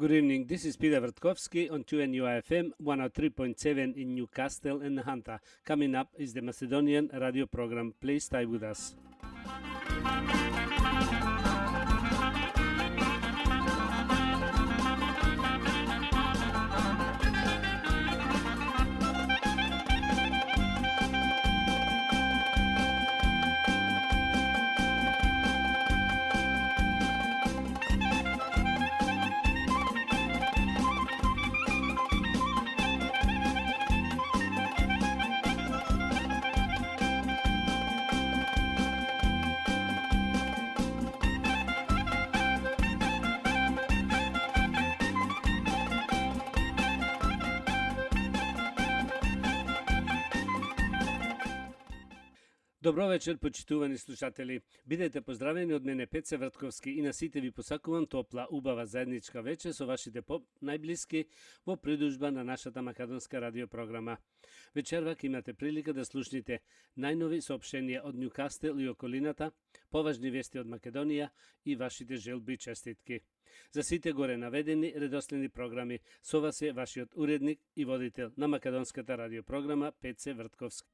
Good evening. This is Peter Vertkovsky on 2NUI FM 103.7 in Newcastle and Hunter. Coming up is the Macedonian radio program. Please stay with us. Добро вечер, почитувани слушатели. Бидете поздравени од мене Пеце Вртковски и на сите ви посакувам топла, убава заедничка вечер со вашите најблиски во придужба на нашата македонска радиопрограма. Вечерва ќе имате прилика да слушнете најнови соопштенија од Ньюкастел и околината, поважни вести од Македонија и вашите желби и честитки. За сите горе наведени редоследни програми со вас е вашиот уредник и водител на македонската радиопрограма Пеце Вртковски.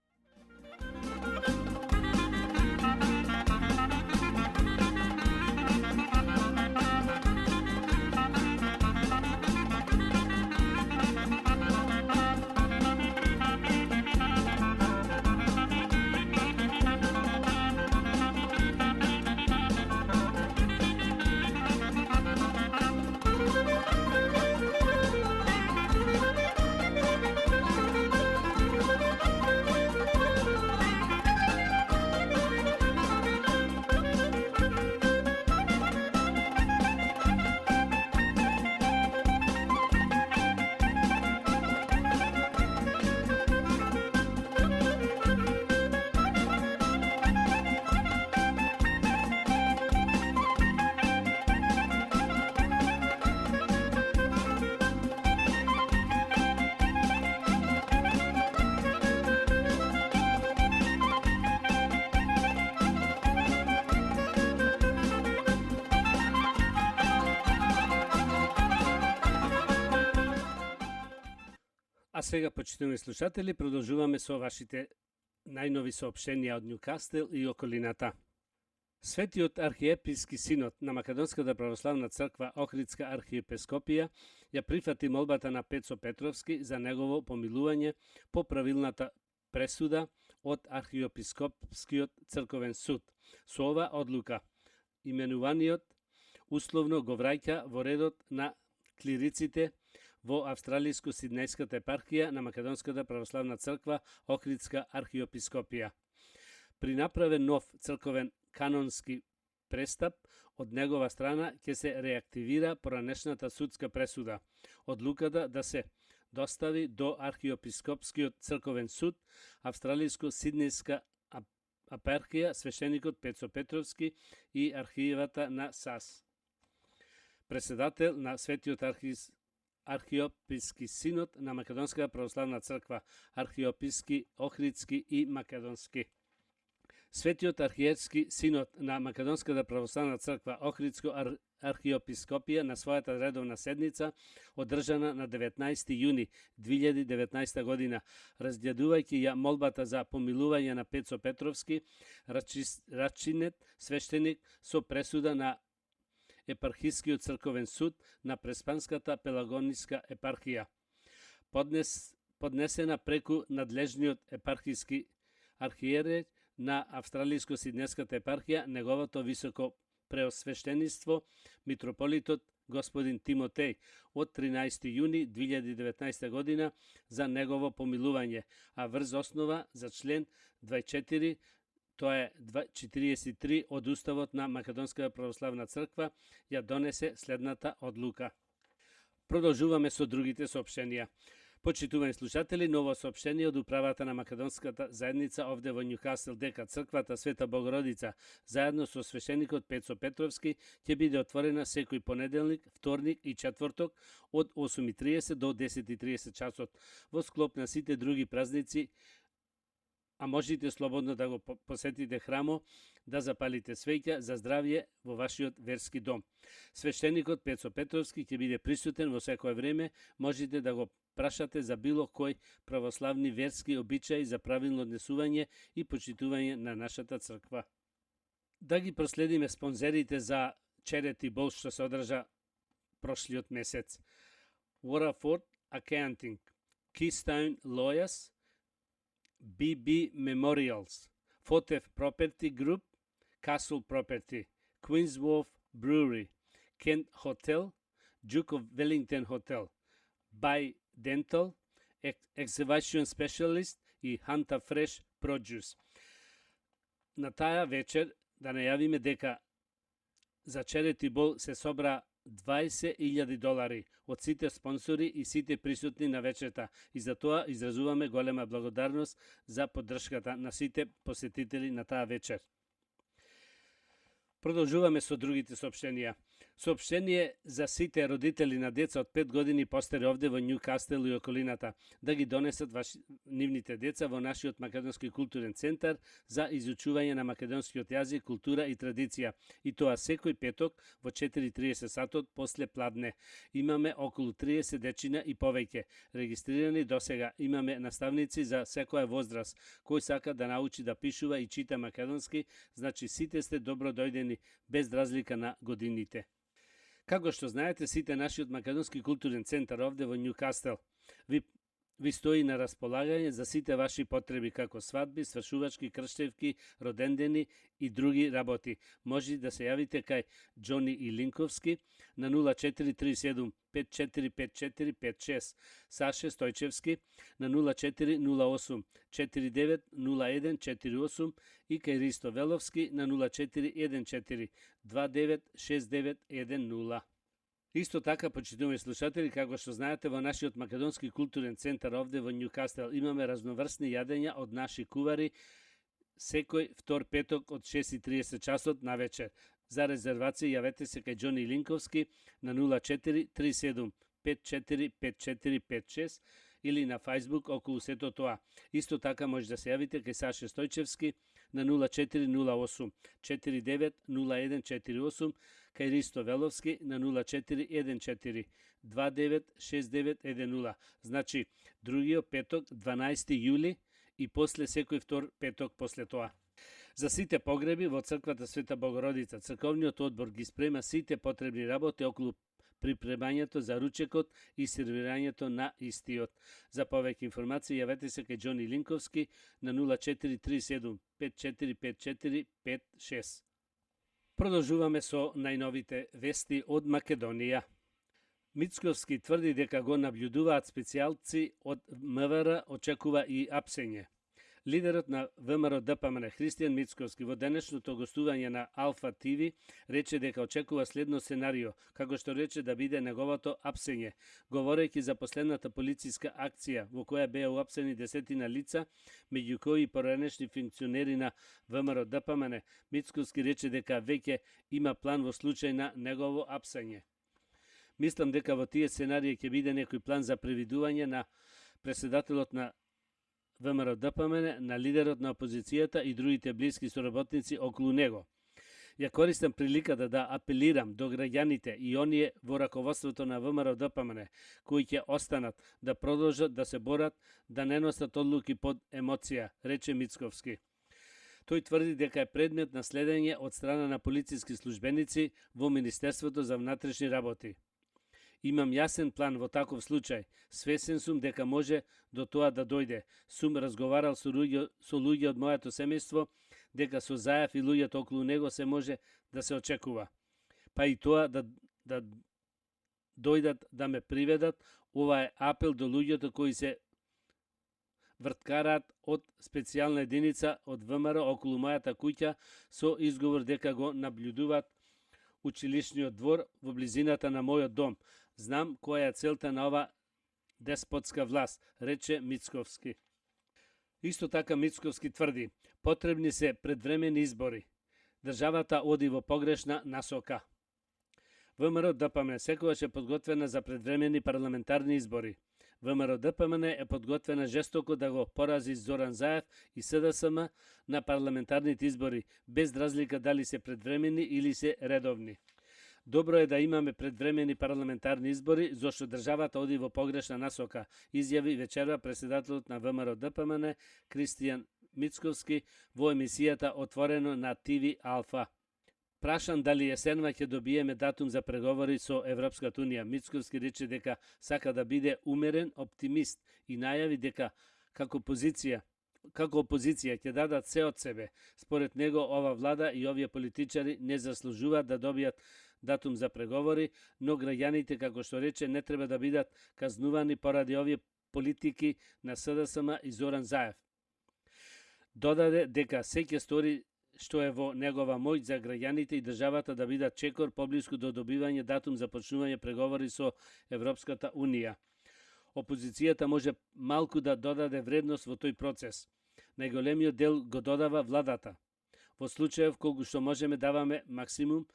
А сега, почитувани слушатели, продолжуваме со вашите најнови соопштенија од Ньюкастел и околината. Светиот архиеписки синод на Македонската православна црква Охридска архиепископија ја прифати молбата на Пецо Петровски за негово помилување по правилната пресуда од Архиепископскиот црковен суд. Со ова одлука, именуваниот условно го враќа во редот на клириците во Австралиско-Сиднејската епархија на Македонската православна црква Охридска архиепископија. При направен нов црковен канонски престап од негова страна ќе се реактивира поранешната судска пресуда. Одлуката да се достави до Архиепископскиот црковен суд Австралиско-Сиднејска епархија свештеникот Пецо Петровски и архивата на САС. Председател на Светиот архиописки синод на Македонската православна црква, архиописки, охридски и македонски. Светиот архиерски синод на Македонската православна црква, Охридско архиопископија на својата редовна седница, одржана на 19 јуни 2019 година, разгледувајќи ја молбата за помилување на Пецо Петровски, рачинет свештеник со пресуда на Епархискиот црковен суд на Преспанската пелагониска епархија, поднесена преку надлежниот епархиски архиерет на Австралиско-Сиднеската епархија, неговото високо преосвештениство, митрополитот господин Тимотеј, од 13 јуни 2019 година за негово помилување, а врз основа за член 24, тоа е 43 од Уставот на Македонската православна црква, ја донесе следната одлука. Продолжуваме со другите соопштенија. Почитувани слушатели, ново соопштение од управата на Македонската заедница овде во Ньюкасел дека црквата Света Богородица заедно со свештеникот Пецо Петровски ќе биде отворена секој понеделник, вторник и четврток од 8:30 до 10:30 часот во склоп на сите други празници, а можете слободно да го посетите храмо, да запалите свеќа за здравје во вашиот верски дом. Свештеникот Пецо Петровски ќе биде присутен во секое време, можете да го прашате за било кој православни верски обичаи за правилно однесување и почитување на нашата црква. Да ги проследиме спонзерите за Charity Bowl што се одржа прошлиот месец. Waterford Accounting, Keystone Lawyers, BB Memorials, Fotev Property Group, Castle Property, Queenswharf Brewery, Kent Hotel, Duke of Wellington Hotel, By Dental, Exhibition Specialist и Hunter Fresh Produce. На таа вечер да најавиме дека за Charity Bowl се собра $20,000 од сите спонсори и сите присутни на вечерта и за тоа изразуваме голема благодарност за поддршката на сите посетители на таа вечер. Продолжуваме со другите соопштенија. Соопштение за сите родители на деца од 5 години постари овде во Њукастел и околината да ги донесат нивните деца во нашиот македонски културен центар за изучување на македонскиот јазик, култура и традиција. И тоа секој петок во 4:30 сатот после пладне. Имаме околу 30 дечина и повеќе регистрирани досега. Имаме наставници за секоја возраст кој сака да научи да пишува и чита македонски, значи сите сте добро дојдени без разлика на годините. Како што знаете, сите нашиот македонски културен центар овде во Њукастел ви стои на располагање за сите ваши потреби како свадби, свршувачки, крштевки, родендени и други работи. Може да се јавите кај Џони и Линковски на 0437 545456, Саше Стојчевски на 0408 490148 и кај Ристо Веловски на 0414 296910. Исто така, почитувани слушатели, како што знаете, во нашиот македонски културен центар овде во Њукастел имаме разноврсни јадења од наши кувари секој втор петок од 6:30 часот на вечер. За резервација јавете се кај Џони Линковски на 0437 545456 или на Facebook околу сето тоа. Исто така може да се јавите кај Саше Стојчевски на 0408 490148, кај Ристо Веловски на 0414 296910. Значи, другиот петок, 12 јули и после секој втор петок после тоа. За сите погреби во црквата Света Богородица, црковниот одбор ги спрема сите потребни работи околу припремањето за ручекот и сервирањето на истиот. За повеќе информации јавете се кај Џони Линковски на 0437 545456. Продолжуваме со најновите вести од Македонија. Мицковски тврди дека го наблюдуваат специјалци од МВР, очекува и апсење. Лидерот на ВМРО ДПМН Христијан Мицковски во денешното гостување на Алфа ТВ рече дека очекува следно сценарио, како што рече да биде неговото апсење. Говорејќи за последната полициска акција во која беа уапсени десетина лица, меѓу кои поранешни функционери на ВМРО ДПМН, Мицковски рече дека веќе има план во случај на негово апсење. Мислам дека во тие сценарии ќе биде некој план за превидување на председателот на ВМРО ДПМН, на лидерот на опозицијата и другите блиски соработници околу него. Ја користам приликата да апелирам до граѓаните и оние во раководството на ВМРО ДПМН, кои ќе останат да продолжат да се борат, да не носат одлуки под емоција, рече Мицковски. Тој тврди дека е предмет на следење од страна на полициски службеници во Министерството за внатрешни работи. Имам јасен план во таков случај. Свесен сум дека може до тоа да дојде. Сум разговарал со луѓе од моето семејство, дека со Заев и луѓето околу него се може да се очекува. Па и тоа да дојдат да ме приведат. Ова е апел до луѓето кои се врткараат од специјална единица од ВМРО околу мојата куќа со изговор дека го наблюдуваат училишниот двор во близината на мојот дом. Знам која е целта на ова деспотска власт, рече Мицковски. Исто така Мицковски тврди, потребни се предвремени избори. Државата оди во погрешна насока. ВМРО ДПМН секогаш е подготвена за предвремени парламентарни избори. ВМРО ДПМН е подготвена жестоко да го порази Зоран Заев и СДСМ на парламентарните избори, без разлика дали се предвремени или се редовни. Добро е да имаме предвремени парламентарни избори, зашто државата оди во погрешна насока, изјави вечерва председателот на ВМРО ДПМН Кристијан Мицковски во емисијата Отворено на ТВ Алфа. Прашан дали есенва ќе добиеме датум за преговори со Европската унија, Мицковски рече дека сака да биде умерен оптимист и најави дека како опозиција ќе дадат се од себе. Според него, ова влада и овие политичари не заслужуваат да добијат датум за преговори, но граѓаните, како што рече, не треба да бидат казнувани поради овие политики на СДСМ и Зоран Заев. Додаде дека се ќе стори што е во негова моќ за граѓаните и државата да бидат чекор поблиску до добивање датум за почнување преговори со Европската унија. Опозицијата може малку да додаде вредност во тој процес. Најголемиот дел го додава владата. Во случаев кога што можеме даваме максимум,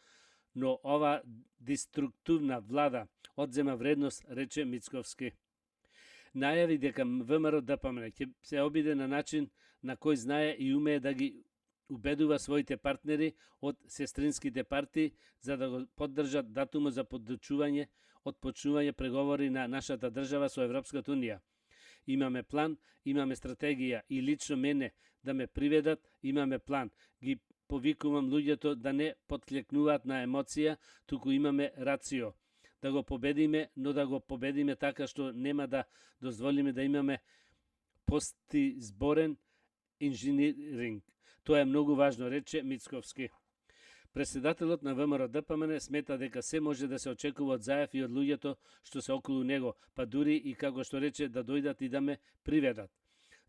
но ова деструктивна влада одзема вредност, рече Мицковски. Најави дека ВМРО ДПМН ќе се обиде на начин на кој знае и умее да ги убедува своите партнери од сестринските партии за да го поддржат датумот за почнување преговори на нашата држава со Европската унија. Имаме план, имаме стратегија и лично мене да ме приведат, имаме план. Ги повикувам луѓето да не потклекнуваат на емоција, туку имаме рацио. Да го победиме, но да го победиме така што нема да дозволиме да имаме постизборен инженеринг. Тоа е многу важно, рече Мицковски. Председателот на ВМРО ДПМН смета дека се може да се очекува од Заев и од луѓето што се околу него, па дури и како што рече да дојдат и да ме приведат.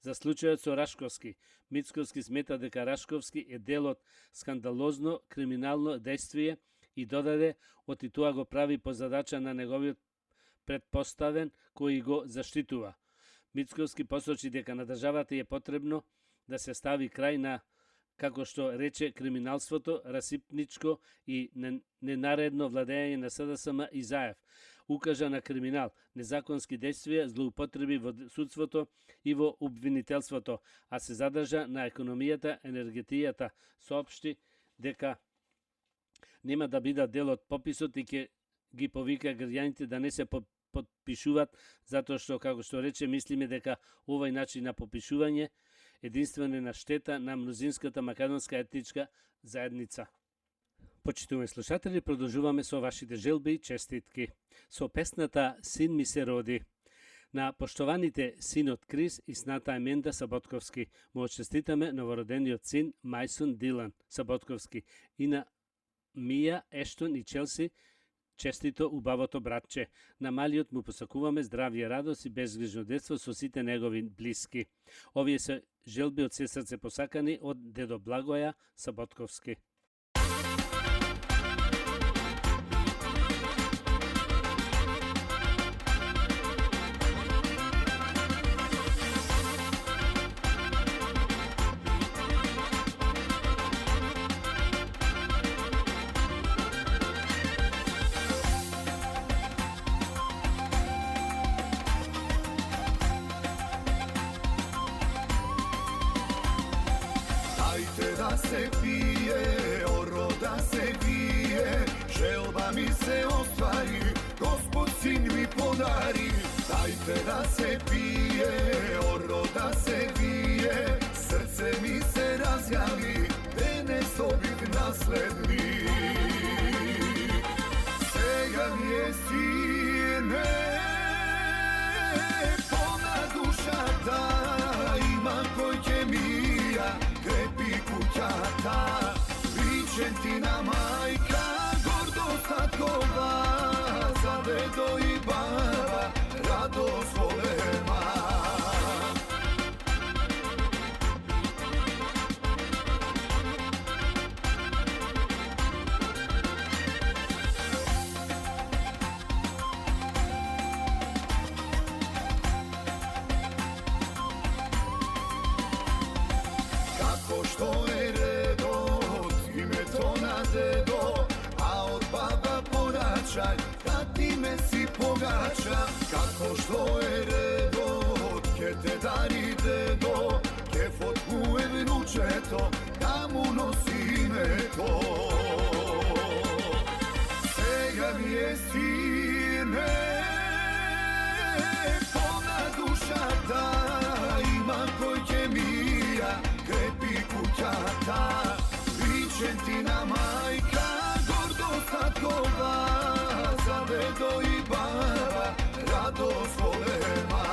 За случајот со Рашковски, Мицковски смета дека Рашковски е дел од скандалозно криминално дејствие и додаде оти тоа го прави по задача на неговиот предпоставен кој го заштитува. Мицковски посочи дека на државата е потребно да се стави крај на, како што рече, криминалството, расипничко и ненаредно владење на СДСМ и Заев. Укажа на криминал, незаконски действија, злоупотреби во судството и во обвинителството, а се задржа на економијата, енергетијата. Соопшти дека нема да бидат дел од пописот и ќе ги повика граѓаните да не се подпишуваат, затоа што, како што рече, мислиме дека овој начин на попишување единствено е на штета на мнозинската македонска етничка заедница. Почитувани слушатели, продолжуваме со вашите желби и честитки. Со песната "Син ми се роди" на поштованите синот Крис и сната Еменда Саботковски. Му честитаме новородениот син Мајсон Дилан Саботковски и на Мија, Ештон и Челси честито убавото братче. На малиот му посакуваме здравје, радост и безгрижно детство со сите негови блиски. Овие се желби од се срце посакани од дедо Благоја Саботковски. Da se pije, oro da se vije, želba mi se ostvari, Gospod sin mi podari. Dajte da se pije, oro da se vije, srce mi se razjavi, ne sobit naslednik. Sega mi je sine, polna duša da, ima kojke mija, krepi kućata, Vičentina majka, gordost tatkova, za dedo i baba, radost volema. Kako što je redot, ime to na dedo, a od baba poračaj, kad ti me si pogađaj. vraća, kako što je redo, ke te dari dedo, ke fotku je vnučeto, da mu nosime to. Sega mi je sine, polna duša ta, ima koji kemija, krepi kućata, Vičentina majka, gordo statkova, za dedo i baba, radost volema.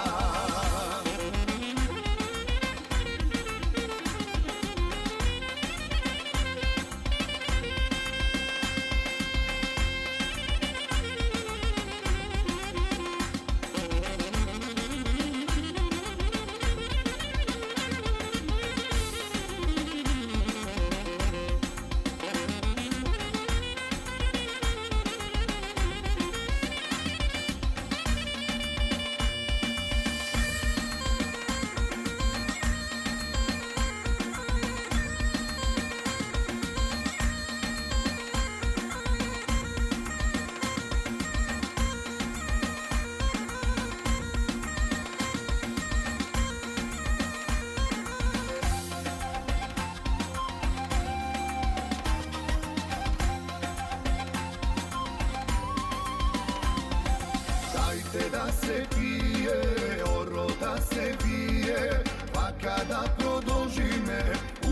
Dajte da se pije, oro da se vije, pa kada produžime,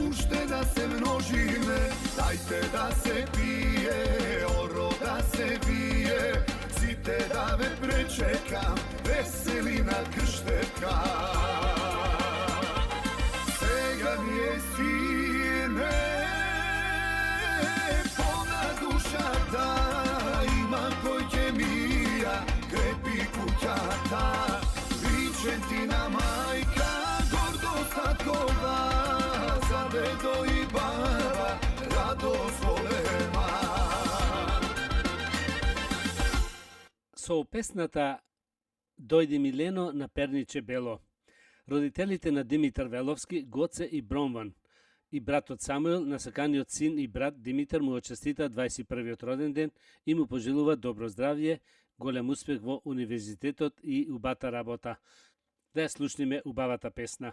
ušte da se množime. Dajte da se pije, oro da se vije, site da me prečekam, veselina kršteka. Sega mi je sine, polna duša ta, ima koji kemija, krepi kućata, Vičentina majka, gordo statkova, za dedo i baba, radost volema. Со песната Дојди Милено на Перниче Бело. Родителите на Димитар Веловски, Гоце и Бромван и братот Самуил на саканиот син и брат Димитар му очестита 21-виот роден ден и му пожелува добро здравје, голем успех во универзитетот и убата работа. Да ја слушниме убавата песна.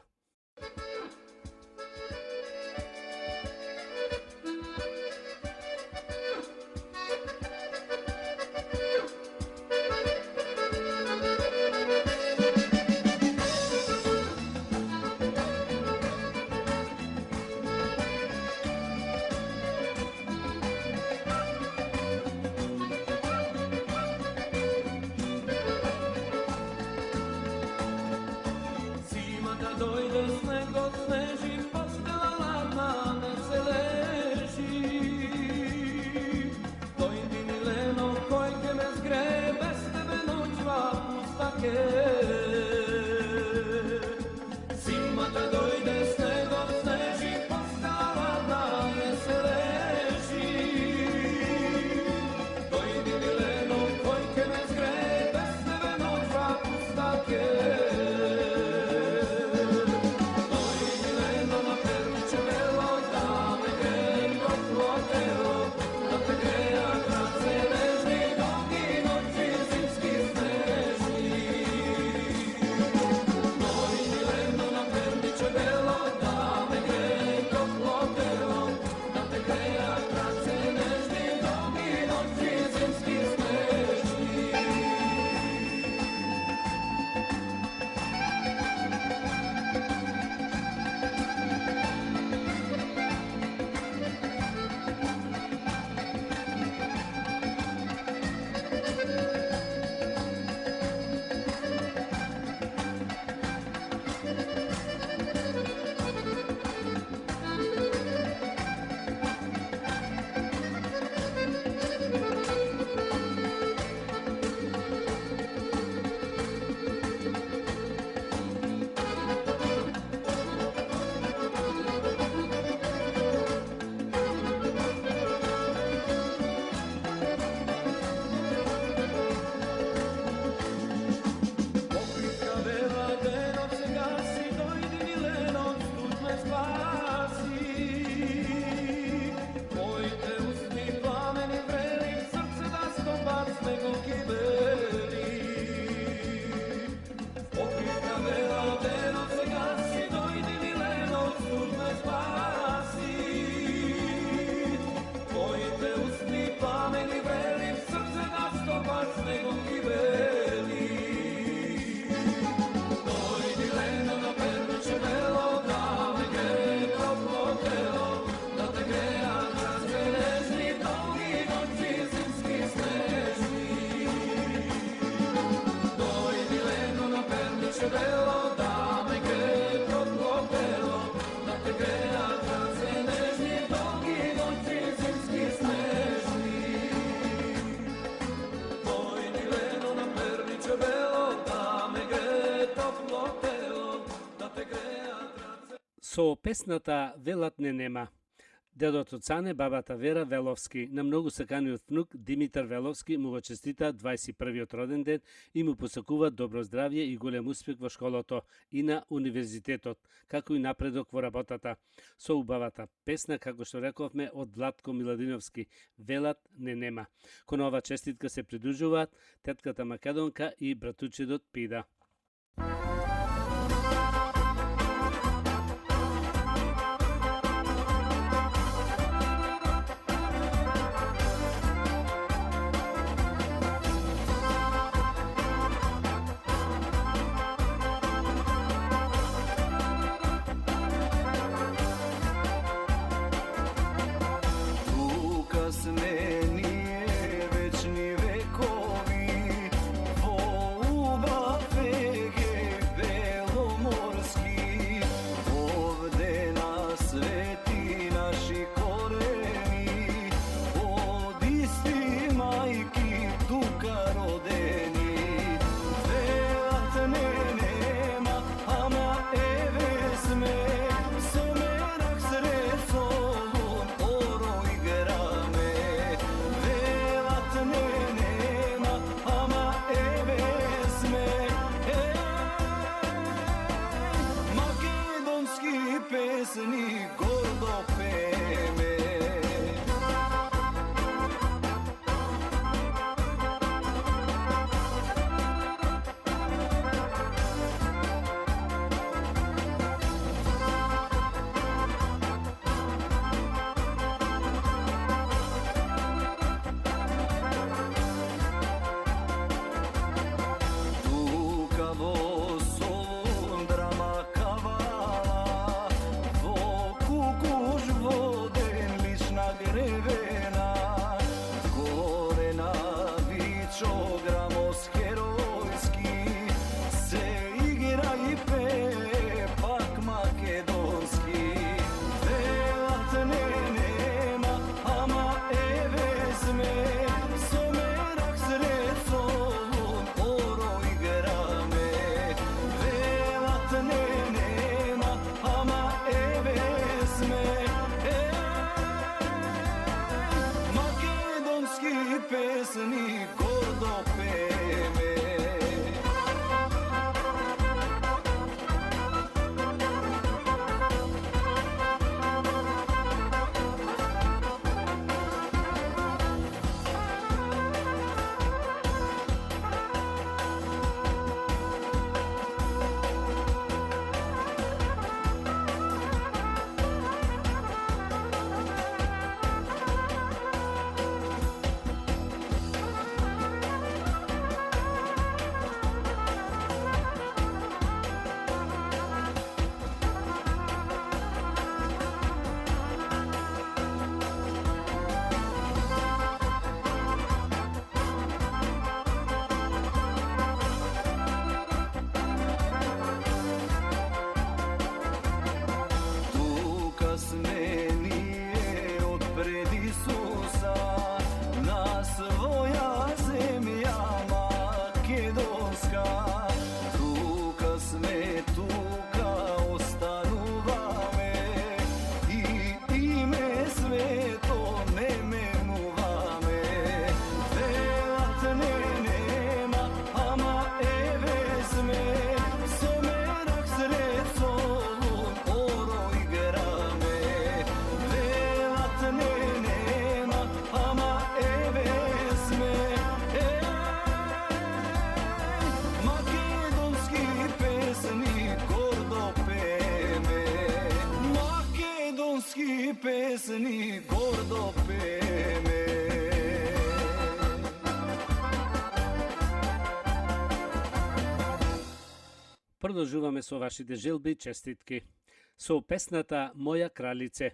Dojde snegom sneži, postela ladna ne se leži. Dojdi Mileno, kojke me zgre, bez tebe noćva pusta ke. Zimata dojde snegom sneži, postela ladna ne se leži. Dojdi Mileno, kojke me zgre, bez tebe noćva pusta ke. Mileno, Со песната Велат не нема. Дедото Цане, бабата Вера Веловски, на многу саканиот внук Димитар Веловски му го честита 21-иот роден ден и му посакува добро здравје и голем успех во школото и на универзитетот, како и напредок во работата. Со убавата песна, како што рековме, од Владко Миладиновски, Велат не нема. Кон ова честитка се придружуваат тетката Македонка и братучедот Пида. pesni gordo peme. Pesni gordo peme. Pesni gordo peme. Продолжуваме со вашите желби и честитки. Со песната Моја кралице.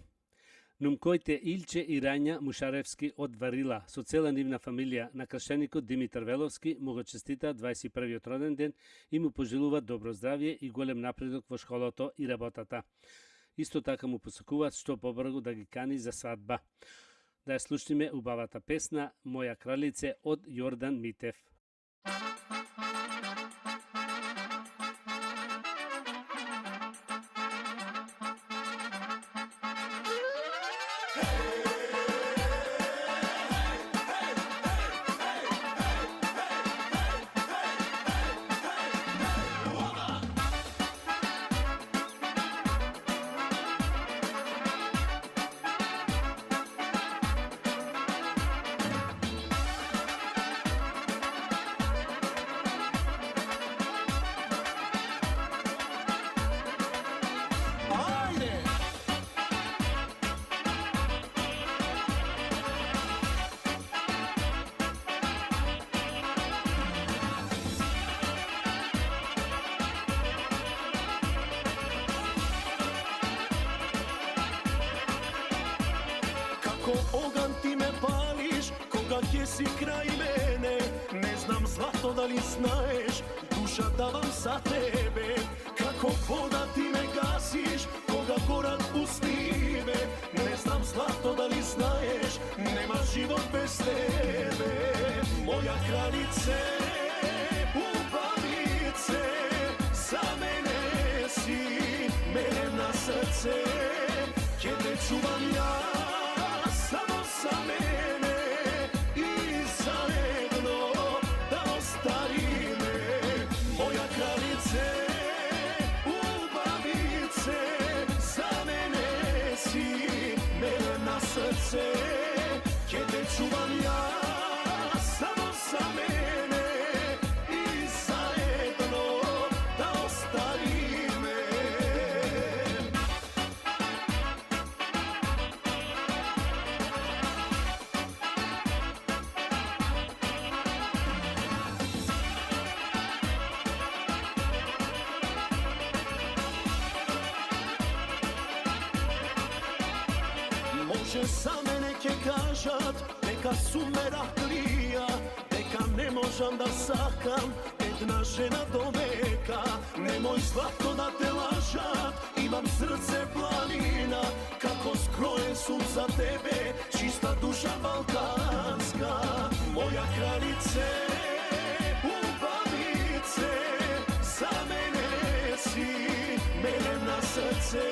Нумкојте Илче и Рања Мушаревски од Варила, со цела нивна фамилија, на кршеникот Димитар Веловски му го честита 21-иот роден ден и му пожелува добро здравје и голем напредок во школото и работата. Исто така му посакуваат што побрзо да ги кани за свадба. Да ја слушнеме убавата песна Моја кралице од Јордан Митев. Ajde! Kako ogan ti me pališ, koga jesi kraj mene. Ne znam zlato da li znaješ, duša davam za tebe. Kako voda ti me gasiš, koga gorak pusti me. Ne znam zlato da li znaješ, nema život bez tebe. Moja kraljice, ubavice, za mene si, mene na srce, gdje te čuvam ja. Samo za mene i zajedno da ostari me. Moja kraljice, ubavice, za mene si, mene na srce, gdje te čuvam ja. Samo za mene i zajedno da ostari me. Može za mene ke kažat, neka su me rahlija, neka ne možam da sakam, jedna žena do veka. Nemoj zlato da te lažat, imam srce planina, kako skrojen su za tebe, čista duša balkanska. Moja kraljice, ubavice, za mene si, mene na srce,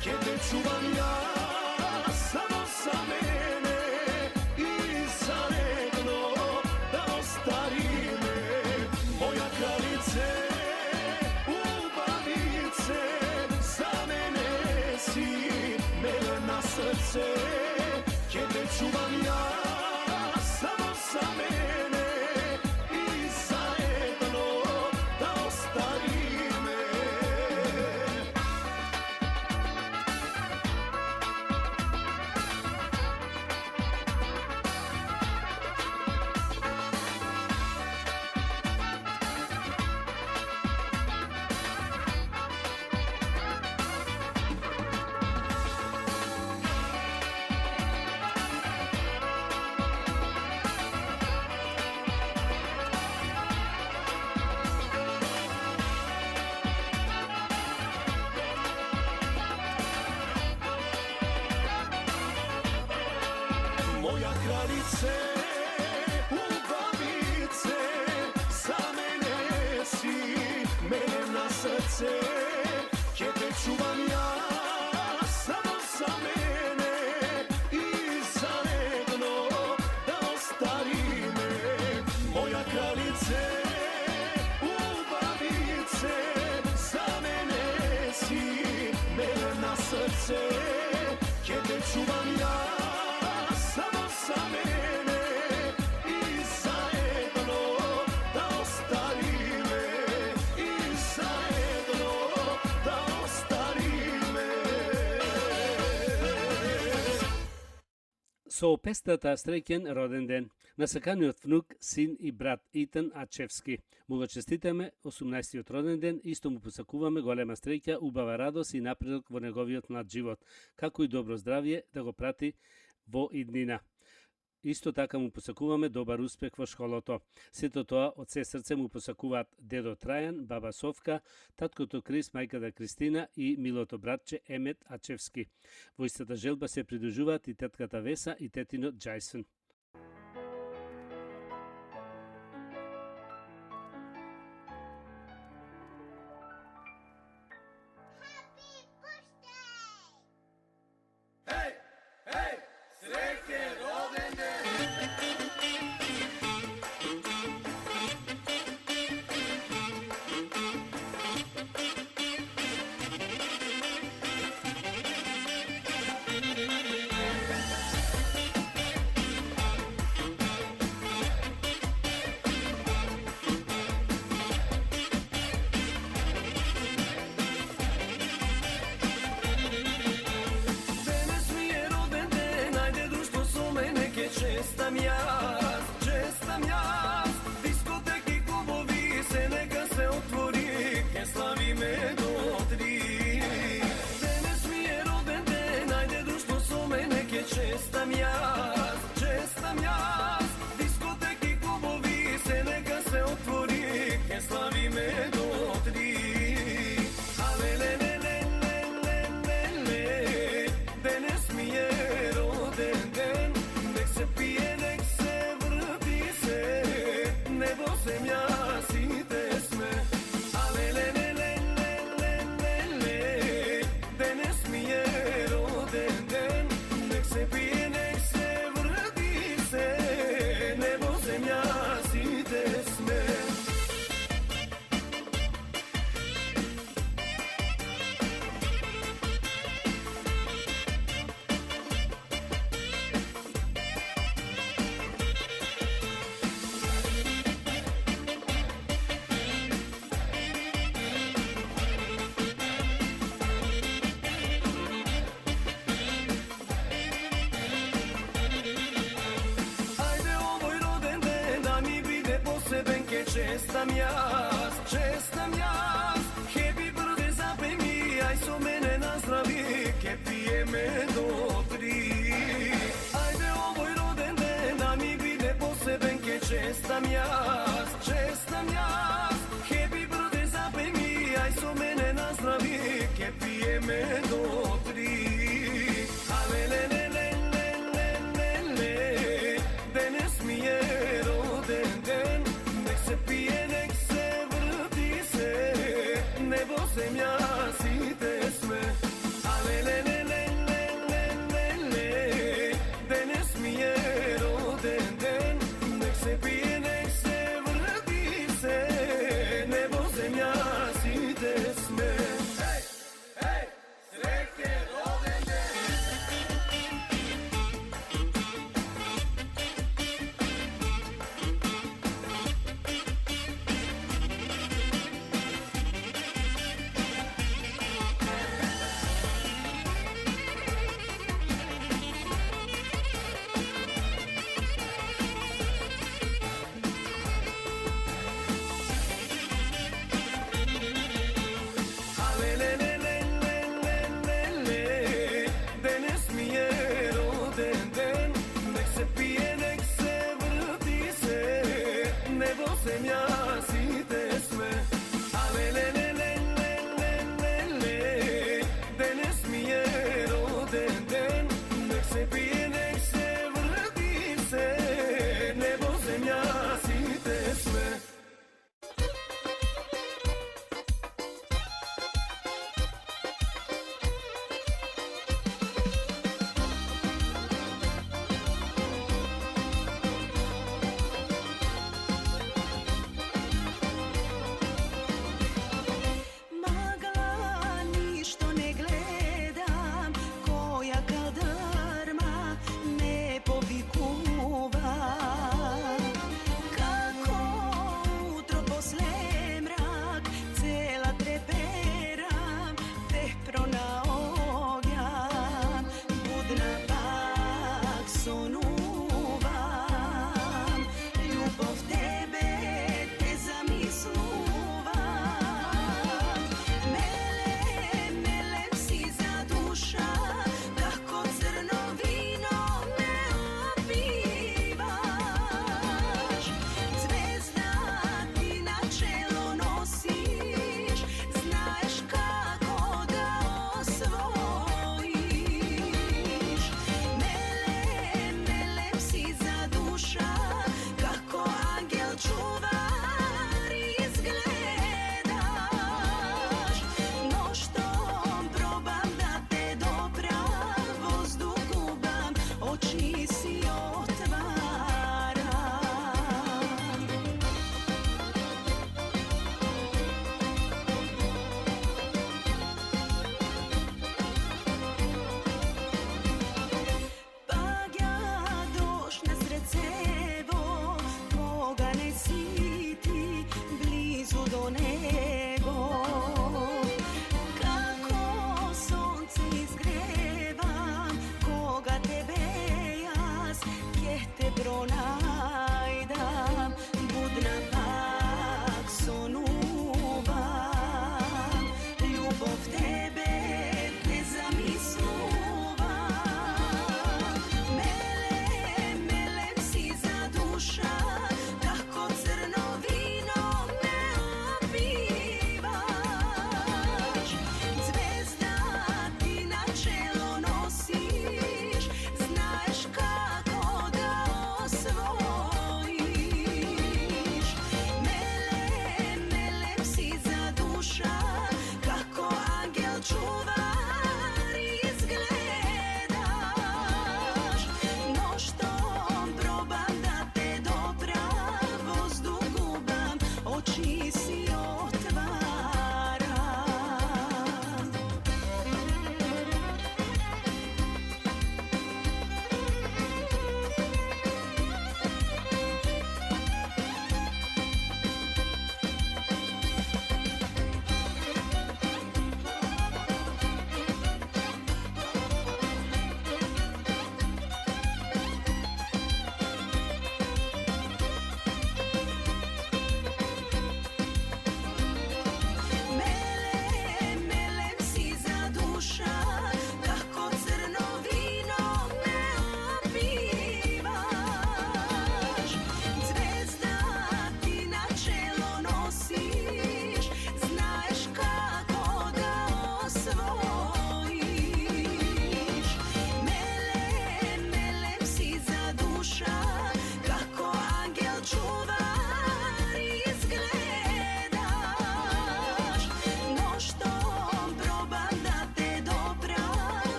gdje te čuvam ja. Samo za mene i zajedno da ostari me. Moja kraljice, ubavice, za mene si, mene na srce, gdje te čuvam ja. Samo za mene i zajedno da ostari me. Moja kraljice, ubavice, za mene si, mene na srce, gdje te čuvam ja. Samo za mene i zajedno da ostari me. Moja kraljice, ubavice, za mene si, mene na srce, gdje te čuvam ja. Samo za mene i zajedno da ostari me. I zajedno da ostari me. Со пестата среќен роден ден на саканиот внук, син и брат Итан Ачевски. Му го честитаме 18-тиот роден ден, исто му посакуваме голема среќа, убава радост и напредок во неговиот млад живот, како и добро здравје да го прати во иднина. Исто така му посакуваме добар успех во школото. Сето тоа од се срце му посакуваат дедо Трајан, баба Совка, таткото Крис, мајката Кристина и милото братче Емет Ачевски. Во истата желба се придружуваат и тетката Веса и тетино Джајсон. Hey, čestam jaz Happy birthday zapej mi, aj so mene nazdravi Ke pijeme dobri Ajde ovoj roden den, da mi bude poseben Ke čestam jaz Happy birthday zapej mi, aj so mene nazdravi Ke pijeme dobri Ale Danes mi je roden den Nek se pije, nek se vrti se Nebo zemlja site sme Ale Danes mi je roden den Nek se pije, nek se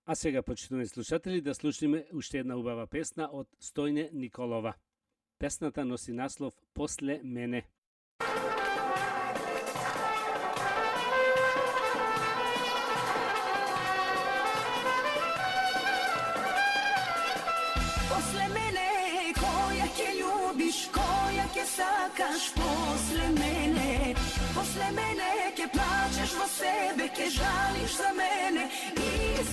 А сега, почитувани слушатели, да слушнеме уште една убава песна од Стојне Николова. Песната носи наслов "После мене". Posle mene, koja ke ljubiš, koja ke sakaš posle mene ke plačeš vo sebe, ke žališ za mene i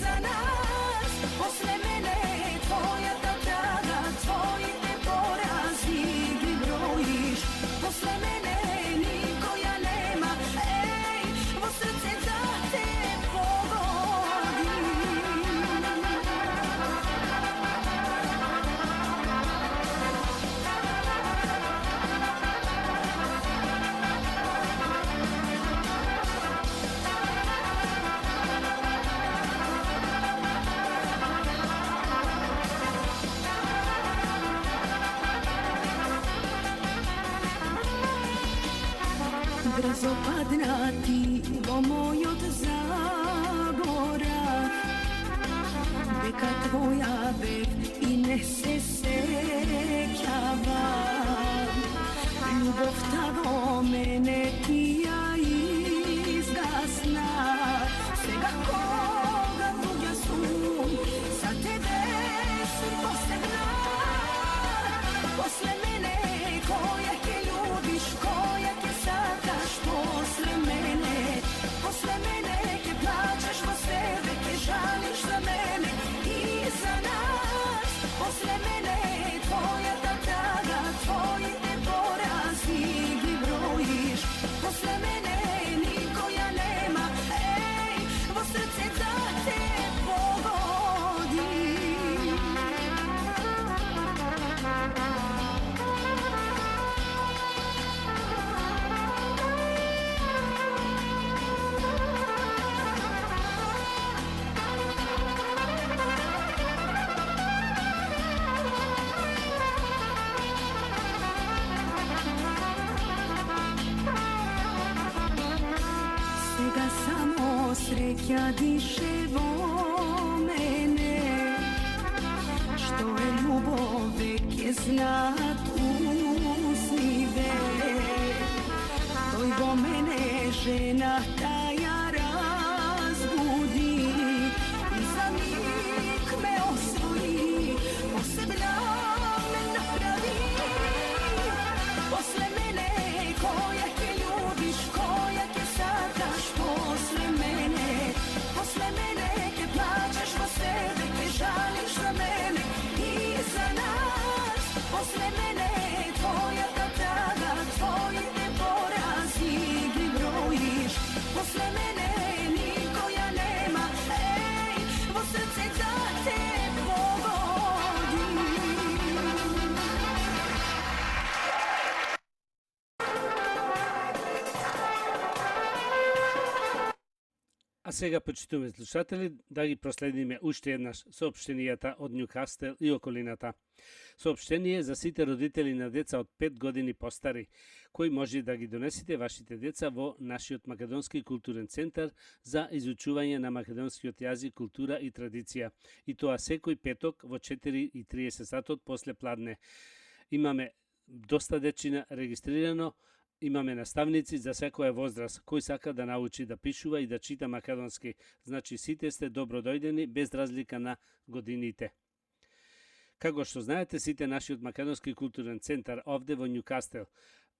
za nas. Posle mene, tvoja ta traga, tvoji te porazi gdje brojiš. Posle mene nikoja nema, ej, vo srce da te pogodi. Brzo padna ti vo moj od Zagora, beka tvoja bev i ne se sećava. Ljubov ta vo mene ti ja izgasna, svega koga druga su, za tebe su posebna. Posle mene koja ke ljubiš, koja ke sakaš posle mene ke plačeš vo sebe, ke žališ za mene i za nas. Posle mene tvoja ta traga, tvoji te porazi gdje brojiš. Posle mene nikoja nema, ej, vo srce da te pogodi. Svega samo sreća diše vo mene, što je ljubov vek je znat usnive. Toj vo mene žena taja razbudi i za mik me osvoji, posebna me napravi. Posle mene koja ke ljubiš, koja ke sakaš posle mene ke plačeš vo sebe, ke žališ za mene i za nas. Posle mene tvoja ta traga, tvoji te porazi gdje brojiš. Posle mene nikoja nema, ej, vo srce da te pogodi. А сега, почитувани слушатели, да ги проследиме уште еднаш соопштенијата од Њукастел и околината. Соопштение за сите родители на деца од 5 години постари, кои може да ги донесете вашите деца во нашиот Македонски културен центар за изучување на македонскиот јазик, култура и традиција. И тоа секој петок во 4:30 сатот после пладне. Имаме доста дечина регистрирано, имаме наставници за секоја возраст кој сака да научи да пишува и да чита македонски. Значи сите сте добродојдени без разлика на годините. Како што знаете, сите нашиот Македонски културен центар овде во Њукастел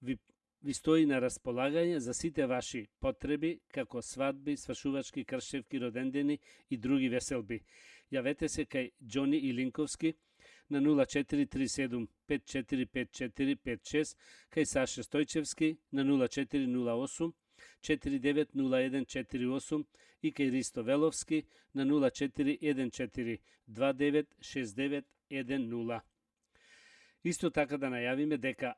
ви стои на располагање за сите ваши потреби, како свадби, свршувачки, кршевки, родендени и други веселби. Јавете се кај Џони Илинковски на 0437 545456, кај Саша Стојчевски на 0408 490148 и кај Ристо Веловски на 0414 296910. Исто така да најавиме дека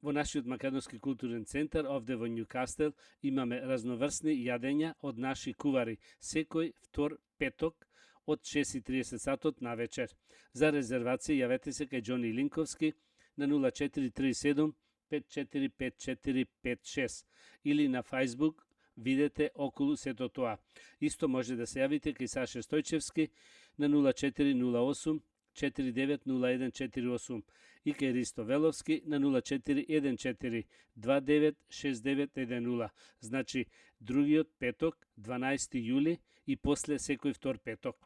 во нашиот Македонски културен центар овде во Њукастел имаме разноврсни јадења од наши кувари секој втор петок од 6:30 сатот на вечер. За резервација јавете се кај Џони Линковски на 0437 545456 или на Facebook видете околу сето тоа. Исто може да се јавите кај Саше Стојчевски на 0408 490148 и кај Ристо Веловски на 0414 296910. Значи, другиот петок, 12 јули и после секој втор петок.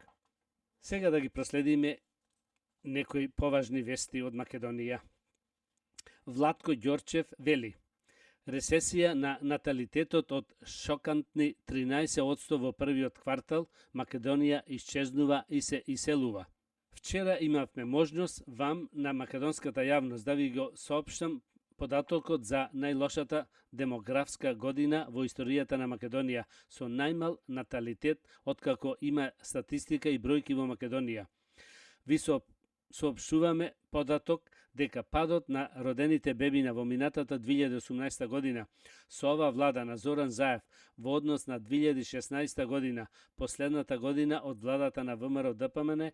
Сега да ги проследиме некои поважни вести од Македонија. Владко Ѓорчев вели: ресесија на наталитетот од шокантни 13% во првиот квартал, Македонија исчезнува и се иселува. Вчера имавме можност вам на македонската јавност да ви го соопштам податокот за најлошата демографска година во историјата на Македонија, со најмал наталитет откако има статистика и бројки во Македонија. Ви соопштуваме податок дека падот на родените бебина во минатата 2018 година со ова влада на Зоран Заев во однос на 2016 година, последната година од владата на ВМРО ДПМН,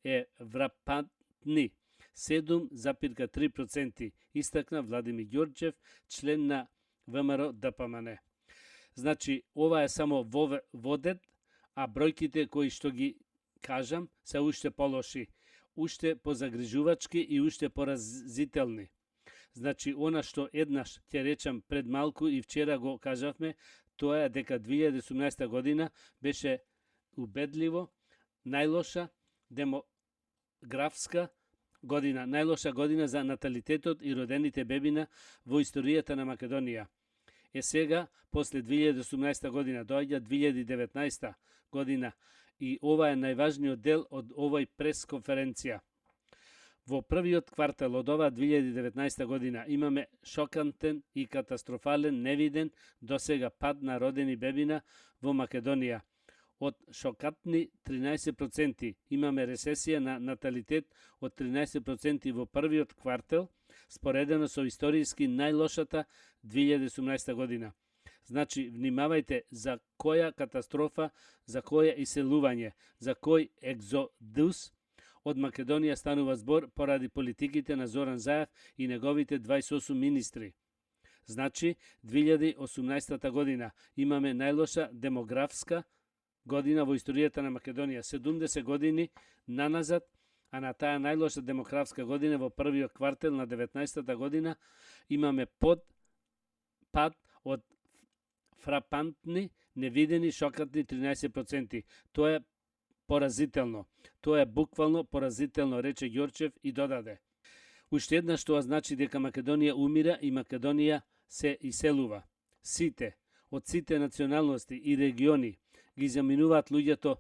е врапантни 7,3%, истакна Владимир Ѓорчев, член на ВМРО ДПМН. Значи, ова е само водет, а бројките кои што ги кажам се уште полоши, уште позагрижувачки и уште поразителни. Значи, она што еднаш ќе речам пред малку и вчера го кажавме, тоа е дека 2018 година беше убедливо најлоша демографска година, најлоша година за наталитетот и родените бебина во историјата на Македонија. Е сега, после 2018 година, доаѓа 2019 година и ова е најважниот дел од овој пресконференција. Во првиот квартал од ова 2019 година имаме шокантен и катастрофален, невиден досега пад на родени бебина во Македонија. Од шокантни 13% имаме ресесија на наталитет од 13% во првиот квартал, споредено со историски најлошата 2018 година. Значи, внимавајте за која катастрофа, за која иселување, за кој екзодус од Македонија станува збор поради политиките на Зоран Заев и неговите 28 министри. Значи, 2018 година имаме најлоша демографска година во историјата на Македонија, 70 години наназад, а на таа најлоша демографска година во првиот квартал на 19-та година имаме пад од фрапантни, невидени, шокантни 13%. Тоа е поразително. Тоа е буквално поразително, рече Ѓорчев и додаде: уште еднаш тоа значи дека Македонија умира и Македонија се иселува. Сите, од сите националности и региони ги заминуваат луѓето,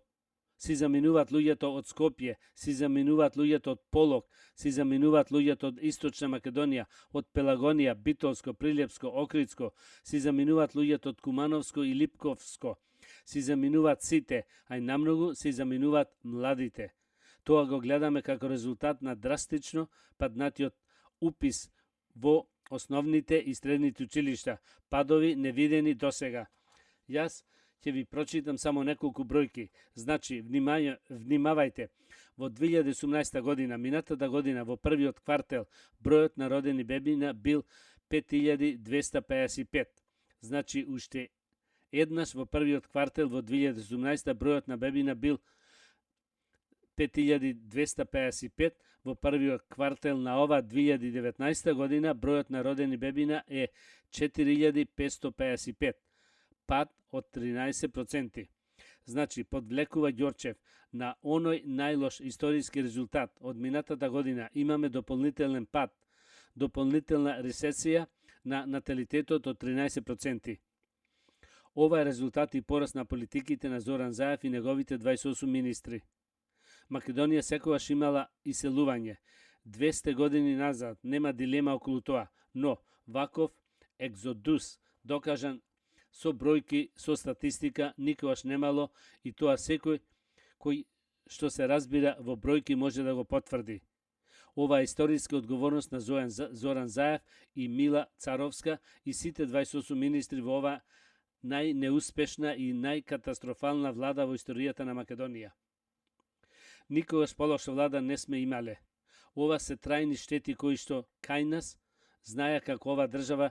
си заминуваат луѓето од Скопје, си заминуваат луѓето од Полог, си заминуваат луѓето од Источна Македонија, од Пелагонија, Битолско, Прилепско, Охридско, си заминуваат луѓето од Кумановско и Липковско, си заминуваат сите, а и намногу си заминуваат младите. Тоа го гледаме како резултат на драстично паднатиот упис во основните и средните училишта, падови невидени досега. Јас ќе ви прочитам само неколку бројки. Значи, внимавајте. Во 2018 година, минатата година, во првиот квартал, бројот на родени бебина бил 5255. Значи, уште еднаш во првиот квартал во 2018 бројот на бебина бил 5255, во првиот квартал на ова 2019 година бројот на родени бебина е 4555, пад од 13%. Значи, подвлекува Ѓорчев на оној најлош историски резултат од минатата година имаме дополнителен пад, дополнителна ресесија на наталитетот од 13%. Ова е резултат и пораст на политиките на Зоран Заев и неговите 28 министри. Македонија секогаш имала иселување. 200 години назад, нема дилема околу тоа, но ваков екзодус, докажан со бројки, со статистика, никогаш немало и тоа секој кој што се разбира во бројки може да го потврди. Ова е историска одговорност на Зоран Заев и Мила Царовска и сите 28 министри во ова најнеуспешна и најкатастрофална влада во историјата на Македонија. Никогаш полоша влада не сме имале. Ова се трајни штети кои што кај нас знаја како ова држава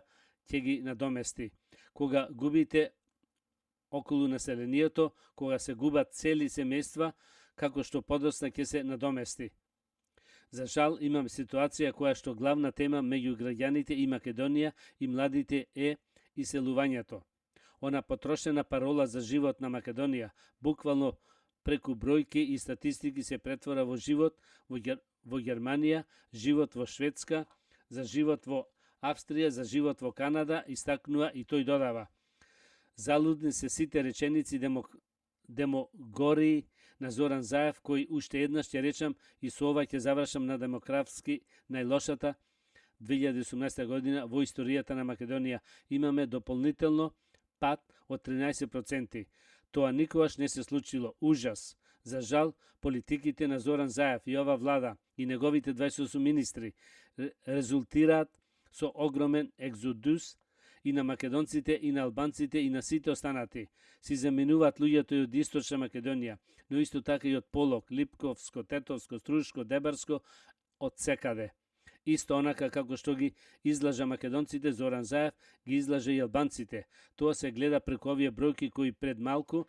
ќе ги надомести. Кога губите околу населението, кога се губат цели семејства, како што подосна ќе се надомести. За жал, имаме ситуација која што главна тема меѓу граѓаните и Македонија и младите е иселувањето. Она потрошена парола за живот на Македонија, буквално преку бројки и статистики се претвора во живот во Германија, живот во Шведска, за живот во Австрија, за живот во Канада, истакнува и тој додава. Залудни се сите реченици демогории на Зоран Заев, кој уште еднаш ќе речам и со ова ќе завршам на демографски најлошата 2018 година во историјата на Македонија. Имаме дополнително пад од 13%. Тоа никогаш не се случило. Ужас. За жал, политиките на Зоран Заев и ова влада и неговите 28 министри резултираат со огромен екзодус и на македонците, и на албанците, и на сите останати. Си заменуваат луѓето и од Источна Македонија, но исто така и од Полок, Липковско, Тетовско, Струшко, Дебарско, од секаде. Исто онака како што ги излажа македонците, Зоран Заев ги излажа и албанците. Тоа се гледа преку овие бројки кои пред малку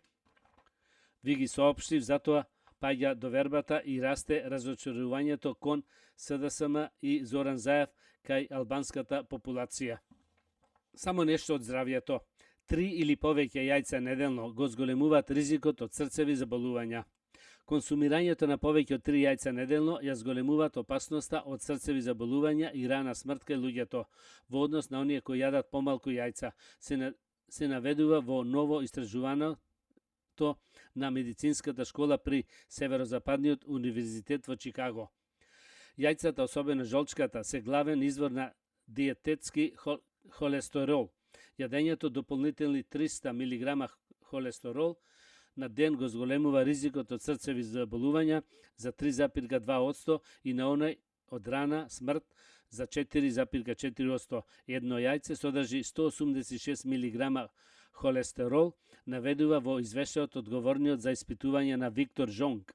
ви ги соопштив, затоа паѓа довербата и расте разочарувањето кон СДСМ и Зоран Заев кај албанската популација. Само нешто од здравјето. 3 или повеќе јајца неделно го зголемуваат ризикот од срцеви заболувања. Консумирањето на повеќе од 3 јајца неделно ја зголемуваат опасноста од срцеви заболувања и рана смрт кај луѓето, во однос на оние кои јадат помалку јајца. Се наведува во ново истражуваното на медицинската школа при Северозападниот универзитет во Чикаго. Јајцата, особено жолчката, се главен извор на диететски холестерол. Јадењето дополнителни 300 мг холестерол на ден го зголемува ризикот од срцеви заболувања за 3,2% и на оној од рана смрт за 4,4%. Едно јајце содржи 186 мг холестерол, наведува во извештајот одговорниот за испитување на Виктор Жонг.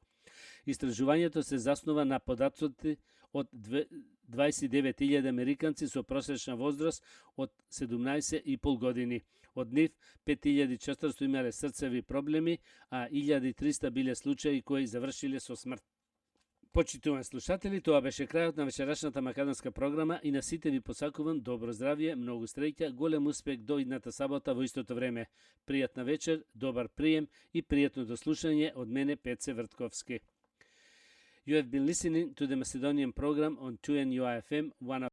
Истражувањето се заснова на податоци од 29.000 американци со просечна возраст од 17,5 години. Од нив 5.400 имале срцеви проблеми, а 1.300 биле случаи кои завршиле со смрт. Почитувани слушатели, тоа беше крајот на вечерашната македонска програма и на сите ви посакувам добро здравје, многу среќа, голем успех до идната сабота во истото време. Пријатна вечер, добар прием и пријатно дослушање од мене Пеце Вртковски. You have been listening to the Macedonian program on 2NUI FM 1